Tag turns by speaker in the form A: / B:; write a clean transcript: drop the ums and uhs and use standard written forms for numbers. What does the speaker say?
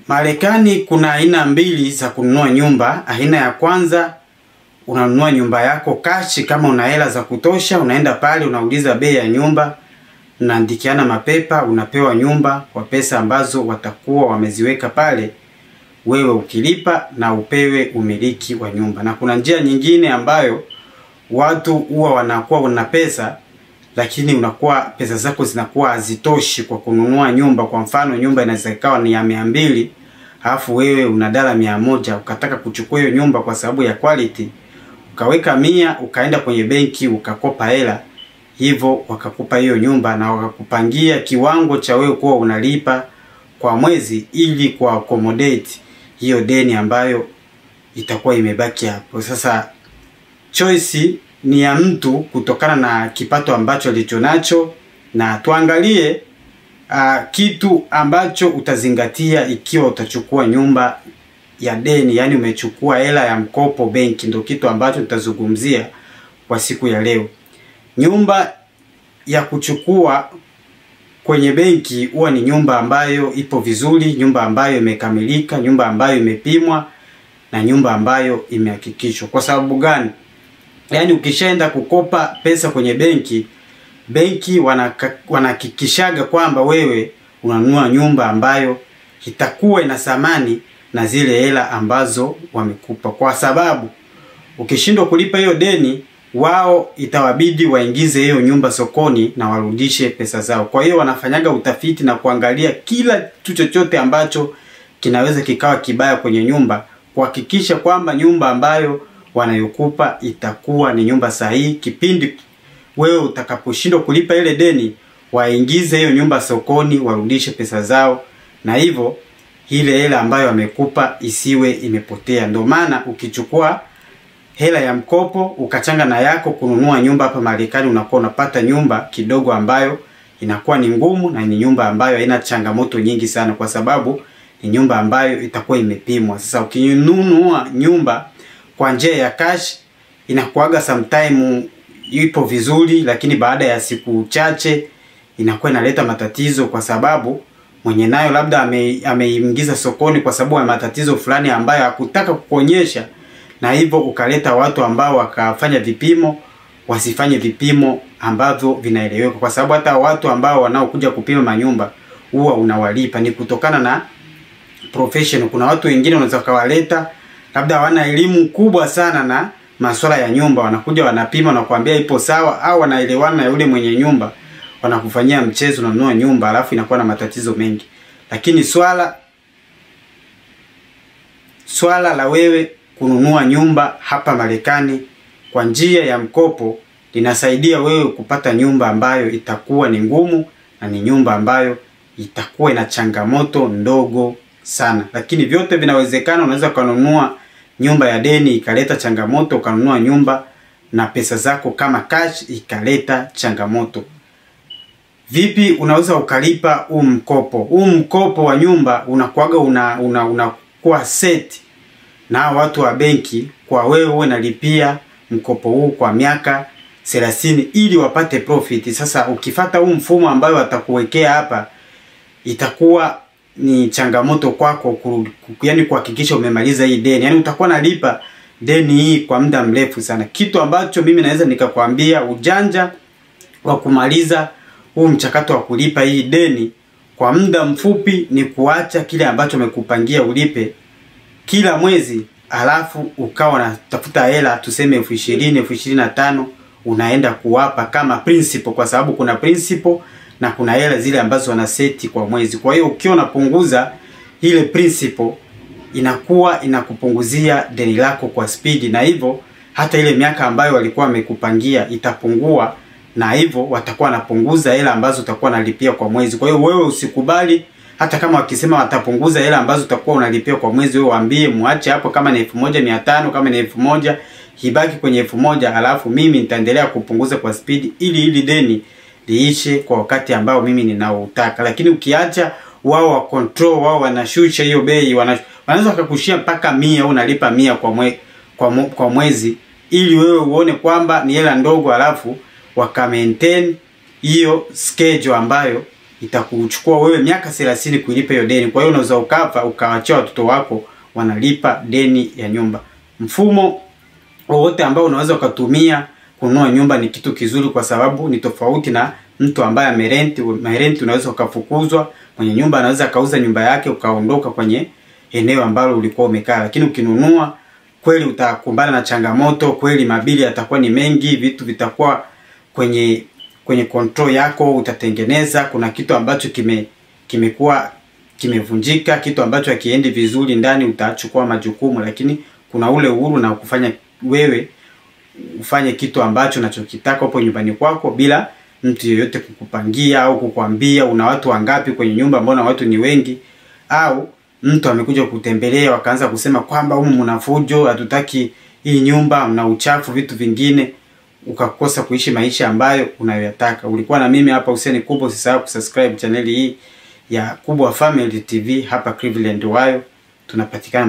A: Marekani kuna aina mbili za kununua nyumba. Aina ya kwanza, unanunua nyumba yako cash. Kama una hela za kutosha, unaenda pale unauliza bei ya nyumba, unaandikiana mapepa, unapewa nyumba kwa pesa ambazo watakuwa wameziweka pale, wewe ukilipa na upewe umiliki wa nyumba. Na kuna njia nyingine ambayo watu huwa wanakuwa wana pesa, lakini unakuwa pesa zako zinakuwa hazitoshi kwa kununua nyumba. Kwa mfano nyumba inaweza ikawa ni ya 200, alafu wewe una dala 100, ukataka kuchukua hiyo nyumba kwa sababu ya quality, ukaweka 100, ukaenda kwenye benki ukakopa hela, hivyo wakakupa hiyo nyumba na wakakupangia kiwango cha wewe kuwa unalipa kwa mwezi, ili kwa accommodate hiyo deni ambayo itakuwa imebaki hapo. Sasa choice ni ya mtu kutokana na kipato ambacho alichonacho, na tuangalie kitu ambacho utazingatia ikiwa utachukua nyumba ya deni, yani umechukua hela ya mkopo benki. Ndio kitu ambacho tutazungumzia kwa siku ya leo. Nyumba ya kuchukua kwenye benki huwa ni nyumba ambayo ipo vizuri, nyumba ambayo imekamilika, nyumba ambayo imepimwa, na nyumba ambayo imehakikishwa. Kwa sababu gani? Yani ukishaenda kukopa pesa kwenye benki wanahakikishaga kwamba wewe unanunua nyumba ambayo itakuwa ina thamani na zile hela ambazo wamekupa. Kwa sababu ukishindwa kulipa hiyo deni, wao itawabidi waingize hiyo nyumba sokoni na warudishe pesa zao. Kwa hiyo wanafanyaga utafiti na kuangalia kila kitu chochote ambacho kinaweza kikawa kibaya kwenye nyumba, kuhakikisha kwamba nyumba ambayo wanayokupa itakuwa ni nyumba sahihi. Kipindi wewe utakaposhindwa kulipa ile deni, waingize hiyo nyumba sokoni, warudishe pesa zao, na hivyo ile hela ambayo wamekupa isiwe imepotea. Ndio maana ukichukua hela ya mkopo ukachanga na yako kununua nyumba hapa Marekani, unakuwa unapata nyumba kidogo ambayo inakuwa ni ngumu, na ni nyumba ambayo haina changamoto nyingi sana, kwa sababu ni nyumba ambayo itakuwa imepimwa. Sasa ukinunua nyumba kwa njia ya cash, inakuaga sometime ipo vizuri, lakini baada ya siku chache inakuwa inaleta matatizo, kwa sababu mwenye nayo labda ameingiza sokoni kwa sababu ya matatizo fulani ambayo hakutaka kukuonyesha, na hivyo ukaleta watu ambao wakafanya vipimo wasifanye vipimo ambavyo vinaeleweka. Kwa sababu hata watu ambao wanaokuja kupima manyumba huwa unawalipa, ni kutokana na professional. Kuna watu wengine unaweza kawaleta labda hawana elimu kubwa sana na masuala ya nyumba, wanakuja wanapima na kuambia ipo sawa, au wanaelewana na yule mwenye nyumba, wanakufanyia mchezo, unanunua nyumba alafu inakuwa na matatizo mengi. Lakini swala la wewe kununua nyumba hapa Marekani kwa njia ya mkopo linasaidia wewe kupata nyumba ambayo itakuwa ni ngumu, na ni nyumba ambayo itakuwa ina changamoto ndogo sana. Lakini vyote vinawezekana. Unaweza kununua nyumba ya deni ikaleta changamoto, ukanunua nyumba na pesa zako kama cash ikaleta changamoto. Vipi unaweza ukalipa huu mkopo? Huu mkopo wa nyumba unakuaga unakuwa set na watu wa benki, kwa wewe unalipia mkopo huu kwa miaka 30 ili wapate profit. Sasa ukifata huu mfumo ambayo watakuwekea hapa, itakuwa ni changamoto kwako yani kuhakikisha umemaliza hii deni. Yani utakuwa nalipa deni hii kwa muda mrefu sana. Kitu ambacho mimi naweza nikakwambia ujanja wa kumaliza huu mchakato wa kulipa hii deni kwa muda mfupi ni kuacha kile ambacho umekupangia ulipe kila mwezi, alafu ukawa unatafuta hela tuseme 20,000, 25,000 unaenda kuwapa kama principal, kwa sababu kuna principal na kuna hela zile ambazo wanaseti kwa mwezi. Kwa hiyo ukiwa unapunguza ile principal, inakuwa inakupunguzia deni lako kwa speed, na hivyo hata ile miaka ambayo walikuwa wamekupangia itapungua, na hivyo watakuwa wanapunguza hela ambazo utakuwa unalipia kwa mwezi. Kwa hiyo wewe usikubali, hata kama wakisema watapunguza hela ambazo utakuwa unalipia kwa mwezi, wewe waambie muache hapo. Kama ni 1,500, kama ni 1,000, hibaki kwenye 1,000, alafu mimi nitaendelea kupunguza kwa speed ili deni liishe kwa wakati ambao mimi ninaotaka. Lakini ukiacha wao wa control, wao wanashusha hiyo bei, wanaweza kukushia mpaka 100, unalipa 100 kwa mwezi, ili wewe uone kwamba ni hela ndogo, alafu waka maintain hiyo schedule ambayo itakuchukua wewe miaka 30 kulipa hiyo deni. Kwa hiyo unaweza ukafa ukawaachia watoto wako wanalipa deni ya nyumba. Mfumo wote ambao unaweza ukatumia kununua nyumba ni kitu kizuri, kwa sababu ni tofauti na mtu ambaye amerenti. Merenti unaweza ukafukuzwa, mwenye nyumba anaweza kauza nyumba yake ukaondoka kwenye eneo ambalo ulikuwa umekaa. Lakini ukinunua kweli utakumbana na changamoto, kweli mabili yatakuwa ni mengi, vitu vitakuwa kwenye control yako, utatengeneza. Kuna kitu ambacho kimekuwa kimevunjika, kitu ambacho hakiendi vizuri ndani, utachukua majukumu. Lakini kuna ule uhuru na kufanya wewe ufanye kitu ambacho unachokitaka hapo nyumbani kwako bila mtu yeyote kukupangia au kukwambia una watu wangapi kwenye nyumba, mbona watu ni wengi, au mtu amekuja kutembelea wakaanza kusema kwamba humu mna fujo, hatutaki hii nyumba, mna uchafu, vitu vingine, ukakosa kuishi maisha ambayo unayoyataka. Ulikuwa na mimi hapa Hussein Kubwa. Usisahau kusubscribe channel hii ya Kubwa Family TV hapa Cleveland, Ohio. Tunapatikana